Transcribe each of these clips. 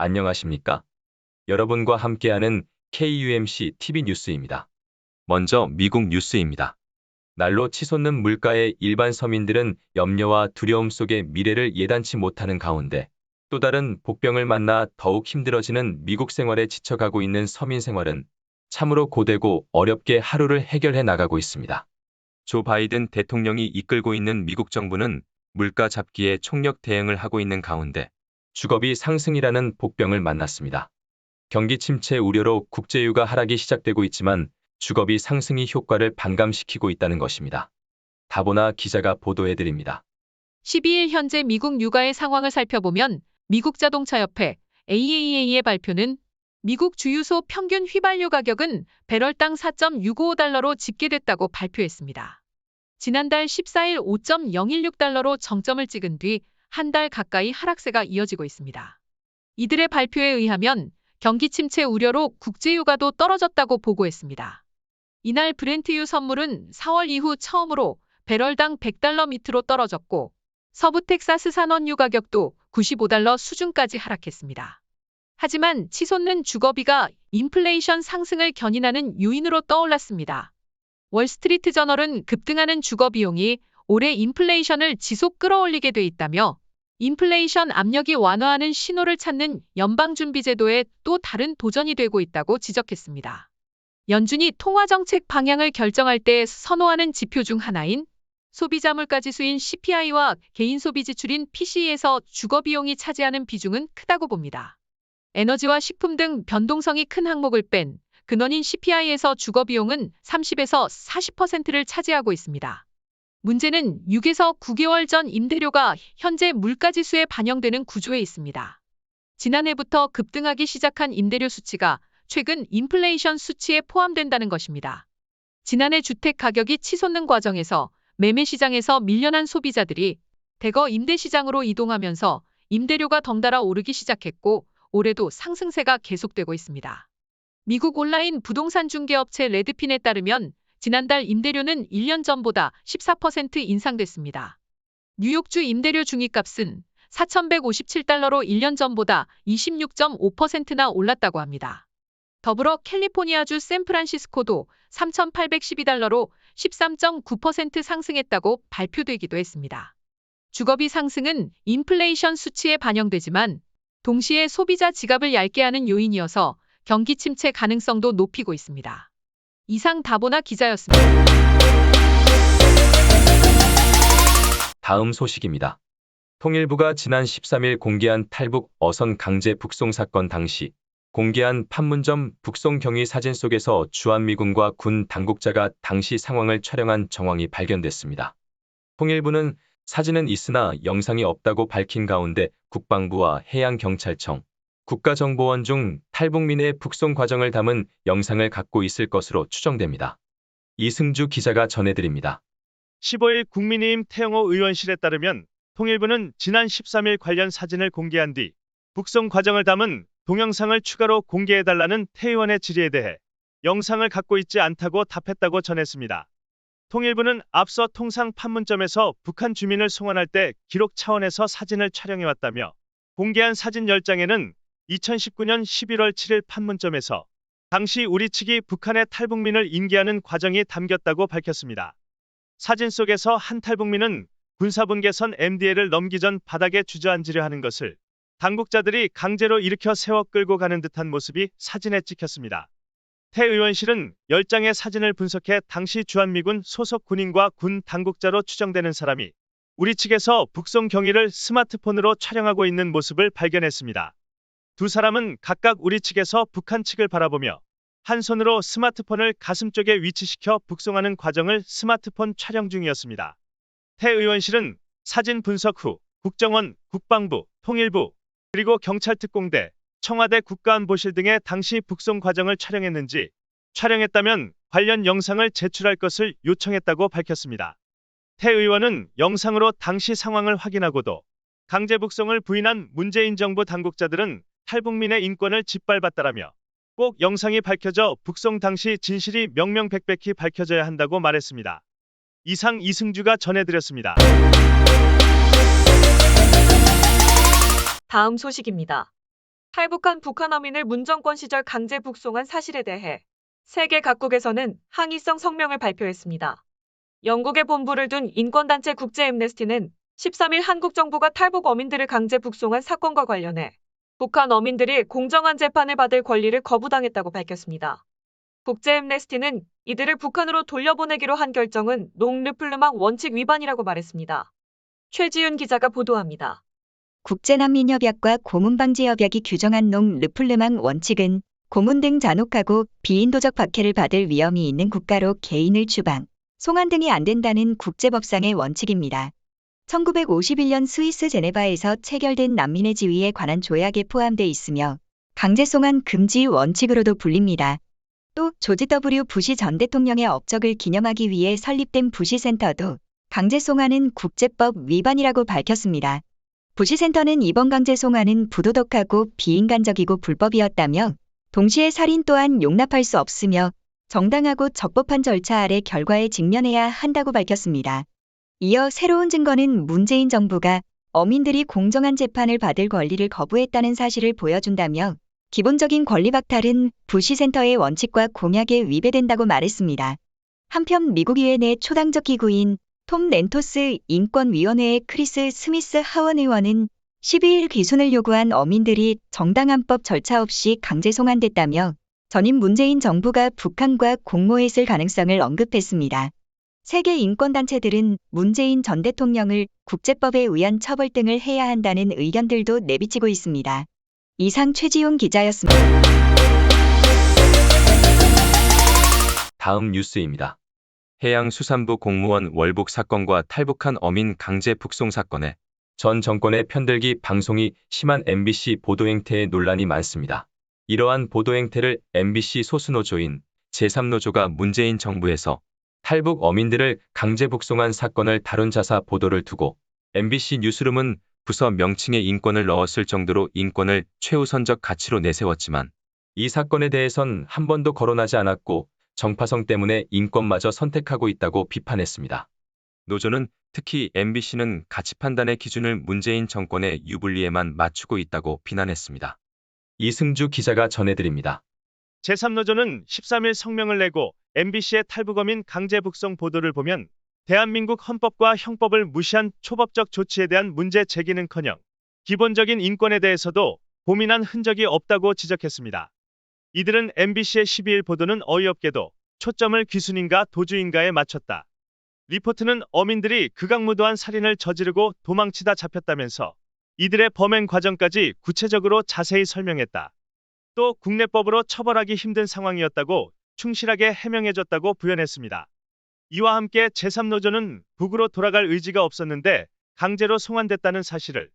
안녕하십니까? 여러분과 함께하는 KUMC TV 뉴스입니다. 먼저 미국 뉴스입니다. 날로 치솟는 물가에 일반 서민들은 염려와 두려움 속에 미래를 예단치 못하는 가운데 또 다른 복병을 만나 더욱 힘들어지는 미국 생활에 지쳐가고 있는 서민 생활은 참으로 고되고 어렵게 하루를 해결해 나가고 있습니다. 조 바이든 대통령이 이끌고 있는 미국 정부는 물가 잡기에 총력 대응을 하고 있는 가운데 주거비 상승이라는 복병을 만났습니다. 경기 침체 우려로 국제유가 하락이 시작되고 있지만 주거비 상승이 효과를 반감시키고 있다는 것입니다. 다보나 기자가 보도해드립니다. 12일 현재 미국 유가의 상황을 살펴보면 미국 자동차협회 AAA의 발표는 미국 주유소 평균 휘발유 가격은 배럴당 4.655달러로 집계됐다고 발표했습니다. 지난달 14일 5.016달러로 정점을 찍은 뒤 한 달 가까이 하락세가 이어지고 있습니다. 이들의 발표에 의하면 경기 침체 우려로 국제유가도 떨어졌다고 보고했습니다. 이날 브렌트유 선물은 4월 이후 처음으로 배럴당 100달러 밑으로 떨어졌고 서부 텍사스 산원유 가격도 95달러 수준까지 하락했습니다. 하지만 치솟는 주거비가 인플레이션 상승을 견인하는 요인으로 떠올랐습니다. 월스트리트 저널은 급등하는 주거비용이 올해 인플레이션을 지속 끌어올리게 돼 있다며 인플레이션 압력이 완화하는 신호를 찾는 연방준비제도의 또 다른 도전이 되고 있다고 지적했습니다. 연준이 통화정책 방향을 결정할 때 선호하는 지표 중 하나인 소비자 물가지수인 CPI와 개인소비 지출인 PCE에서 주거비용이 차지하는 비중은 크다고 봅니다. 에너지와 식품 등 변동성이 큰 항목을 뺀 근원인 CPI에서 주거비용은 30에서 40%를 차지하고 있습니다. 문제는 6에서 9개월 전 임대료가 현재 물가지수에 반영되는 구조에 있습니다. 지난해부터 급등하기 시작한 임대료 수치가 최근 인플레이션 수치에 포함된다는 것입니다. 지난해 주택 가격이 치솟는 과정에서 매매 시장에서 밀려난 소비자들이 대거 임대 시장으로 이동하면서 임대료가 덩달아 오르기 시작했고 올해도 상승세가 계속되고 있습니다. 미국 온라인 부동산 중개업체 레드핀에 따르면 지난달 임대료는 1년 전보다 14% 인상됐습니다. 뉴욕주 임대료 중위값은 4,157달러로 1년 전보다 26.5%나 올랐다고 합니다. 더불어 캘리포니아주 샌프란시스코도 3,812달러로 13.9% 상승했다고 발표되기도 했습니다. 주거비 상승은 인플레이션 수치에 반영되지만 동시에 소비자 지갑을 얇게 하는 요인이어서 경기 침체 가능성도 높이고 있습니다. 이상 다보나 기자였습니다. 다음 소식입니다. 통일부가 지난 13일 공개한 탈북 어선 강제 북송 사건 당시 공개한 판문점 북송 경위 사진 속에서 주한미군과 군 당국자가 당시 상황을 촬영한 정황이 발견됐습니다. 통일부는 사진은 있으나 영상이 없다고 밝힌 가운데 국방부와 해양경찰청, 국가정보원 중 탈북민의 북송 과정을 담은 영상을 갖고 있을 것으로 추정됩니다. 이승주 기자가 전해드립니다. 15일 국민의힘 태영호 의원실에 따르면 통일부는 지난 13일 관련 사진을 공개한 뒤 북송 과정을 담은 동영상을 추가로 공개해달라는 태 의원의 질의에 대해 영상을 갖고 있지 않다고 답했다고 전했습니다. 통일부는 앞서 통상 판문점에서 북한 주민을 송환할 때 기록 차원에서 사진을 촬영해왔다며 공개한 사진 10장에는 2019년 11월 7일 판문점에서 당시 우리 측이 북한의 탈북민을 인계하는 과정이 담겼다고 밝혔습니다. 사진 속에서 한 탈북민은 군사분계선 MDL을 넘기 전 바닥에 주저앉으려 하는 것을 당국자들이 강제로 일으켜 세워 끌고 가는 듯한 모습이 사진에 찍혔습니다. 태 의원실은 10장의 사진을 분석해 당시 주한미군 소속 군인과 군 당국자로 추정되는 사람이 우리 측에서 북송 경위를 스마트폰으로 촬영하고 있는 모습을 발견했습니다. 두 사람은 각각 우리 측에서 북한 측을 바라보며 한 손으로 스마트폰을 가슴 쪽에 위치시켜 북송하는 과정을 스마트폰 촬영 중이었습니다. 태 의원실은 사진 분석 후 국정원, 국방부, 통일부, 그리고 경찰특공대, 청와대 국가안보실 등의 당시 북송 과정을 촬영했는지 촬영했다면 관련 영상을 제출할 것을 요청했다고 밝혔습니다. 태 의원은 영상으로 당시 상황을 확인하고도 강제 북송을 부인한 문재인 정부 당국자들은 탈북민의 인권을 짓밟았다라며 꼭 영상이 밝혀져 북송 당시 진실이 명명백백히 밝혀져야 한다고 말했습니다. 이상 이승주가 전해드렸습니다. 다음 소식입니다. 탈북한 북한 어민을 문정권 시절 강제 북송한 사실에 대해 세계 각국에서는 항의성 성명을 발표했습니다. 영국에 본부를 둔 인권단체 국제 엠네스티는 13일 한국 정부가 탈북 어민들을 강제 북송한 사건과 관련해 북한 어민들이 공정한 재판을 받을 권리를 거부당했다고 밝혔습니다. 국제 엠네스티는 이들을 북한으로 돌려보내기로 한 결정은 농르플르망 원칙 위반이라고 말했습니다. 최지윤 기자가 보도합니다. 국제난민협약과 고문방지협약이 규정한 농르플르망 원칙은 고문 등 잔혹하고 비인도적 박해를 받을 위험이 있는 국가로 개인을 추방, 송환 등이 안 된다는 국제법상의 원칙입니다. 1951년 스위스 제네바에서 체결된 난민의 지위에 관한 조약에 포함돼 있으며 강제 송환 금지 원칙으로도 불립니다. 또 조지 W. 부시 전 대통령의 업적을 기념하기 위해 설립된 부시센터도 강제 송환은 국제법 위반이라고 밝혔습니다. 부시센터는 이번 강제 송환은 부도덕하고 비인간적이고 불법이었다며 동시에 살인 또한 용납할 수 없으며 정당하고 적법한 절차 아래 결과에 직면해야 한다고 밝혔습니다. 이어 새로운 증거는 문재인 정부가 어민들이 공정한 재판을 받을 권리를 거부했다는 사실을 보여준다며 기본적인 권리 박탈은 부시센터의 원칙과 공약에 위배된다고 말했습니다. 한편 미국 유엔의 초당적 기구인 톰 렌토스 인권위원회의 크리스 스미스 하원 의원은 12일 귀순을 요구한 어민들이 정당한법 절차 없이 강제 송환됐다며 전임 문재인 정부가 북한과 공모했을 가능성을 언급했습니다. 세계 인권단체들은 문재인 전 대통령을 국제법에 의한 처벌 등을 해야 한다는 의견들도 내비치고 있습니다. 이상 최지용 기자였습니다. 다음 뉴스입니다. 해양수산부 공무원 월북 사건과 탈북한 어민 강제 북송 사건에 전 정권의 편들기 방송이 심한 MBC 보도 행태에 논란이 많습니다. 이러한 보도 행태를 MBC 소수노조인 제3노조가 문재인 정부에서 탈북 어민들을 강제 북송한 사건을 다룬 자사 보도를 두고 MBC 뉴스룸은 부서 명칭에 인권을 넣었을 정도로 인권을 최우선적 가치로 내세웠지만 이 사건에 대해선 한 번도 거론하지 않았고 정파성 때문에 인권마저 선택하고 있다고 비판했습니다. 노조는 특히 MBC는 가치 판단의 기준을 문재인 정권의 유불리에만 맞추고 있다고 비난했습니다. 이승주 기자가 전해드립니다. 제3노조는 13일 성명을 내고 MBC의 탈북어민 강제 북송 보도를 보면 대한민국 헌법과 형법을 무시한 초법적 조치에 대한 문제 제기는커녕 기본적인 인권에 대해서도 고민한 흔적이 없다고 지적했습니다. 이들은 MBC의 12일 보도는 어이없게도 초점을 귀순인가 도주인가에 맞췄다. 리포트는 어민들이 극악무도한 살인을 저지르고 도망치다 잡혔다면서 이들의 범행 과정까지 구체적으로 자세히 설명했다. 또 국내법으로 처벌하기 힘든 상황이었다고 충실하게 해명해줬다고 부연했습니다. 이와 함께 제3노조는 북으로 돌아갈 의지가 없었는데 강제로 송환됐다는 사실을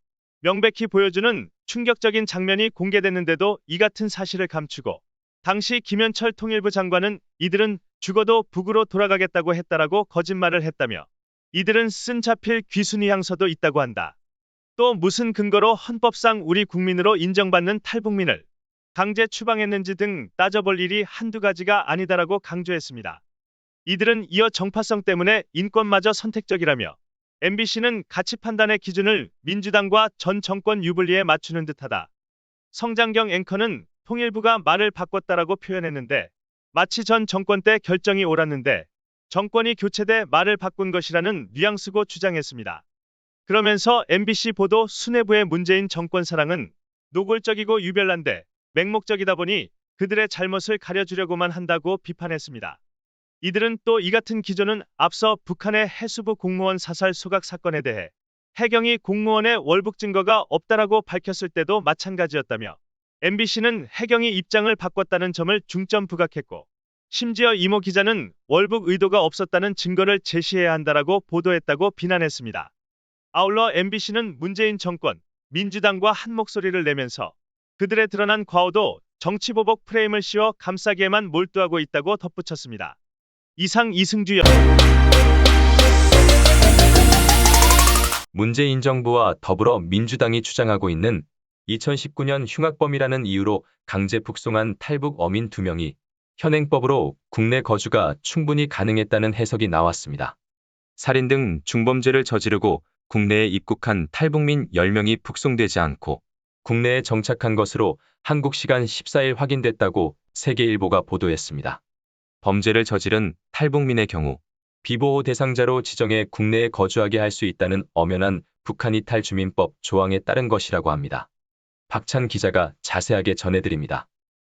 명백히 보여주는 충격적인 장면이 공개됐는데도 이 같은 사실을 감추고 당시 김현철 통일부 장관은 이들은 죽어도 북으로 돌아가겠다고 했다라고 거짓말을 했다며 이들은 쓴 자필 귀순 의향서도 있다고 한다. 또 무슨 근거로 헌법상 우리 국민으로 인정받는 탈북민을 강제 추방했는지 등 따져볼 일이 한두 가지가 아니다라고 강조했습니다. 이들은 이어 정파성 때문에 인권마저 선택적이라며 MBC는 가치 판단의 기준을 민주당과 전 정권 유불리에 맞추는 듯하다. 성장경 앵커는 통일부가 말을 바꿨다라고 표현했는데 마치 전 정권 때 결정이 옳았는데 정권이 교체돼 말을 바꾼 것이라는 뉘앙스고 주장했습니다. 그러면서 MBC 보도 수뇌부의 문재인 정권 사랑은 노골적이고 유별난데 맹목적이다 보니 그들의 잘못을 가려주려고만 한다고 비판했습니다. 이들은 또 이 같은 기조는 앞서 북한의 해수부 공무원 사살 소각 사건에 대해 해경이 공무원의 월북 증거가 없다라고 밝혔을 때도 마찬가지였다며 MBC는 해경이 입장을 바꿨다는 점을 중점 부각했고 심지어 이모 기자는 월북 의도가 없었다는 증거를 제시해야 한다라고 보도했다고 비난했습니다. 아울러 MBC는 문재인 정권, 민주당과 한 목소리를 내면서 그들의 드러난 과오도 정치보복 프레임을 씌워 감싸기에만 몰두하고 있다고 덧붙였습니다. 이상 이승주였습니다. 문재인 정부와 더불어 민주당이 주장하고 있는 2019년 흉악범이라는 이유로 강제 북송한 탈북 어민 2명이 현행법으로 국내 거주가 충분히 가능했다는 해석이 나왔습니다. 살인 등 중범죄를 저지르고 국내에 입국한 탈북민 10명이 북송되지 않고 국내에 정착한 것으로 한국 시간 14일 확인됐다고 세계일보가 보도했습니다. 범죄를 저지른 탈북민의 경우 비보호 대상자로 지정해 국내에 거주하게 할 수 있다는 엄연한 북한 이탈 주민법 조항에 따른 것이라고 합니다. 박찬 기자가 자세하게 전해드립니다.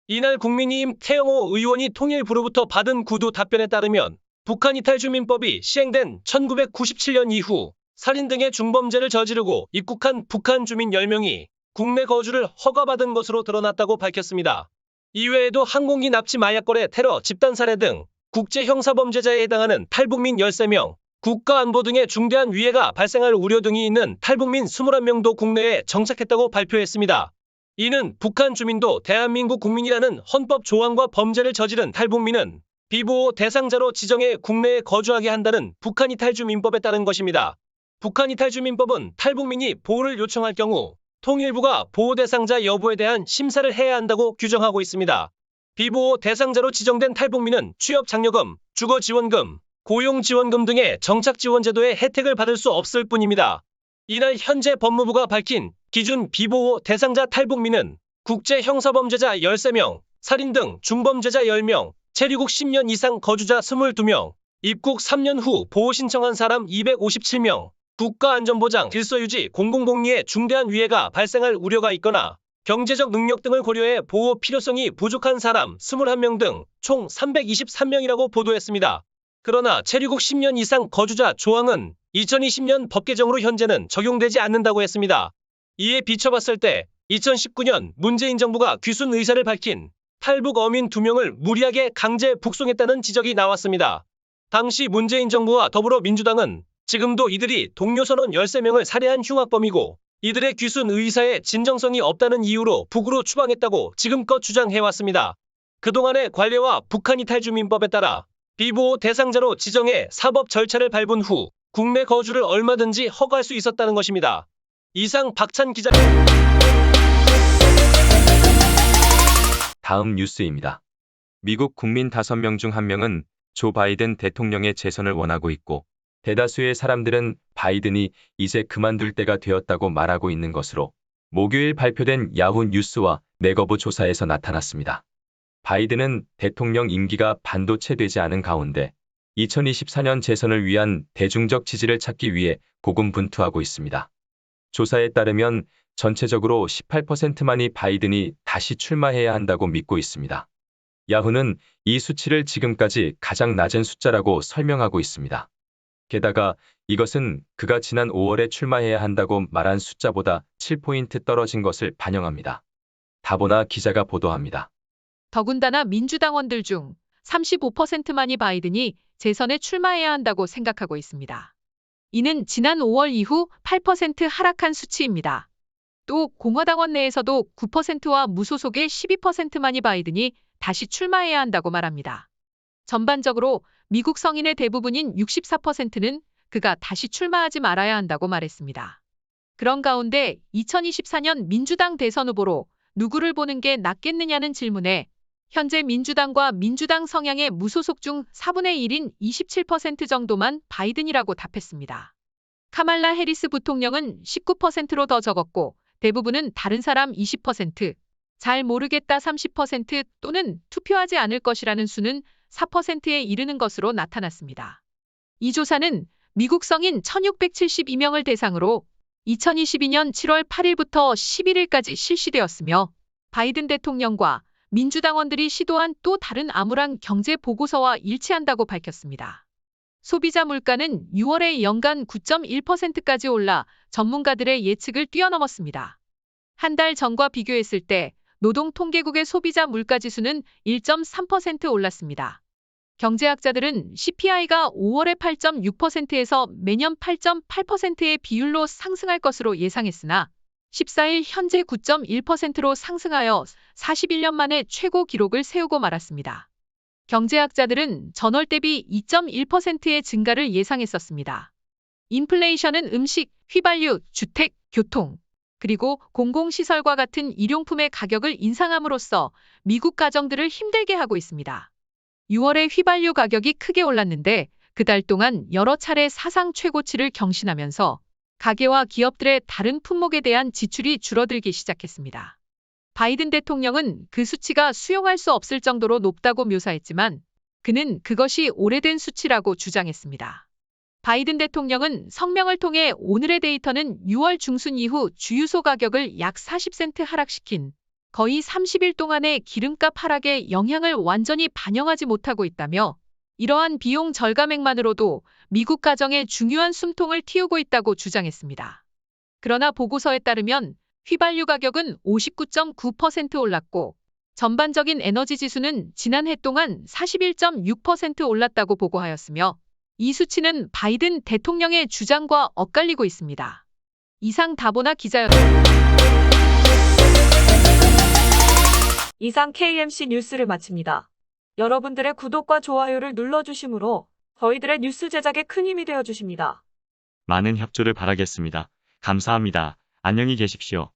이날 국민의힘 태영호 의원이 통일부로부터 받은 구두 답변에 따르면 북한 이탈 주민법이 시행된 1997년 이후 살인 등의 중범죄를 저지르고 입국한 북한 주민 10명이 국내 거주를 허가받은 것으로 드러났다고 밝혔습니다. 이외에도 항공기 납치 마약거래 테러 집단 살해 등 국제 형사범죄자에 해당하는 탈북민 13명, 국가안보 등의 중대한 위해가 발생할 우려 등이 있는 탈북민 21명도 국내에 정착했다고 발표했습니다. 이는 북한 주민도 대한민국 국민이라는 헌법 조항과 범죄를 저지른 탈북민은 비보호 대상자로 지정해 국내에 거주하게 한다는 북한 이탈 주민법에 따른 것입니다. 북한 이탈 주민법은 탈북민이 보호를 요청할 경우 통일부가 보호 대상자 여부에 대한 심사를 해야 한다고 규정하고 있습니다. 비보호 대상자로 지정된 탈북민은 취업장려금, 주거지원금, 고용지원금 등의 정착지원제도의 혜택을 받을 수 없을 뿐입니다. 이날 현재 법무부가 밝힌 기준 비보호 대상자 탈북민은 국제 형사범죄자 13명, 살인 등 중범죄자 10명, 체류국 10년 이상 거주자 22명, 입국 3년 후 보호 신청한 사람 257명, 국가안전보장, 질서유지, 공공복리에 중대한 위해가 발생할 우려가 있거나 경제적 능력 등을 고려해 보호 필요성이 부족한 사람 21명 등 총 323명이라고 보도했습니다. 그러나 체류국 10년 이상 거주자 조항은 2020년 법 개정으로 현재는 적용되지 않는다고 했습니다. 이에 비춰봤을 때 2019년 문재인 정부가 귀순 의사를 밝힌 탈북 어민 2명을 무리하게 강제 북송했다는 지적이 나왔습니다. 당시 문재인 정부와 더불어민주당은 지금도 이들이 동료 선원 13명을 살해한 흉악범이고 이들의 귀순 의사에 진정성이 없다는 이유로 북으로 추방했다고 지금껏 주장해왔습니다. 그동안의 관례와 북한 이탈 주민법에 따라 비보호 대상자로 지정해 사법 절차를 밟은 후 국내 거주를 얼마든지 허가할 수 있었다는 것입니다. 이상 박찬 기자. 다음 뉴스입니다. 미국 국민 5명 중 1명은 조 바이든 대통령의 재선을 원하고 있고 대다수의 사람들은 바이든이 이제 그만둘 때가 되었다고 말하고 있는 것으로 목요일 발표된 야후 뉴스와 네거브 조사에서 나타났습니다. 바이든은 대통령 임기가 반도 채 되지 않은 가운데 2024년 재선을 위한 대중적 지지를 찾기 위해 고군분투하고 있습니다. 조사에 따르면 전체적으로 18%만이 바이든이 다시 출마해야 한다고 믿고 있습니다. 야후는 이 수치를 지금까지 가장 낮은 숫자라고 설명하고 있습니다. 게다가 이것은 그가 지난 5월에 출마해야 한다고 말한 숫자보다 7포인트 떨어진 것을 반영합니다. 다보나 기자가 보도합니다. 더군다나 민주당원들 중 35%만이 바이든이 재선에 출마해야 한다고 생각하고 있습니다. 이는 지난 5월 이후 8% 하락한 수치입니다. 또 공화당원 내에서도 9%와 무소속의 12%만이 바이든이 다시 출마해야 한다고 말합니다. 전반적으로 미국 성인의 대부분인 64%는 그가 다시 출마하지 말아야 한다고 말했습니다. 그런 가운데 2024년 민주당 대선 후보로 누구를 보는 게 낫겠느냐는 질문에 현재 민주당과 민주당 성향의 무소속 중 4분의 1인 27% 정도만 바이든이라고 답했습니다. 카말라 해리스 부통령은 19%로 더 적었고 대부분은 다른 사람 20%, 잘 모르겠다 30% 또는 투표하지 않을 것이라는 수는 4%에 이르는 것으로 나타났습니다. 이 조사는 미국 성인 1672명을 대상으로 2022년 7월 8일부터 11일까지 실시되었으며 바이든 대통령과 민주당원들이 시도한 또 다른 암울한 경제 보고서와 일치한다고 밝혔습니다. 소비자 물가는 6월에 연간 9.1%까지 올라 전문가들의 예측을 뛰어넘었습니다. 한 달 전과 비교했을 때 노동통계국의 소비자 물가지수는 1.3% 올랐습니다. 경제학자들은 CPI가 5월에 8.6%에서 매년 8.8%의 비율로 상승할 것으로 예상했으나 14일 현재 9.1%로 상승하여 41년 만에 최고 기록을 세우고 말았습니다. 경제학자들은 전월 대비 2.1%의 증가를 예상했었습니다. 인플레이션은 음식, 휘발유, 주택, 교통, 그리고 공공시설과 같은 일용품의 가격을 인상함으로써 미국 가정들을 힘들게 하고 있습니다. 6월에 휘발유 가격이 크게 올랐는데 그 달 동안 여러 차례 사상 최고치를 경신하면서 가계와 기업들의 다른 품목에 대한 지출이 줄어들기 시작했습니다. 바이든 대통령은 그 수치가 수용할 수 없을 정도로 높다고 묘사했지만 그는 그것이 오래된 수치라고 주장했습니다. 바이든 대통령은 성명을 통해 오늘의 데이터는 6월 중순 이후 주유소 가격을 약 40센트 하락시킨 거의 30일 동안의 기름값 하락의 영향을 완전히 반영하지 못하고 있다며 이러한 비용 절감액만으로도 미국 가정에 중요한 숨통을 틔우고 있다고 주장했습니다. 그러나 보고서에 따르면 휘발유 가격은 59.9% 올랐고 전반적인 에너지 지수는 지난해 동안 41.6% 올랐다고 보고하였으며 이 수치는 바이든 대통령의 주장과 엇갈리고 있습니다. 이상 다보나 기자였습니다. 이상 KMC 뉴스를 마칩니다. 여러분들의 구독과 좋아요를 눌러주시므로 저희들의 뉴스 제작에 큰 힘이 되어주십니다. 많은 협조를 바라겠습니다. 감사합니다. 안녕히 계십시오.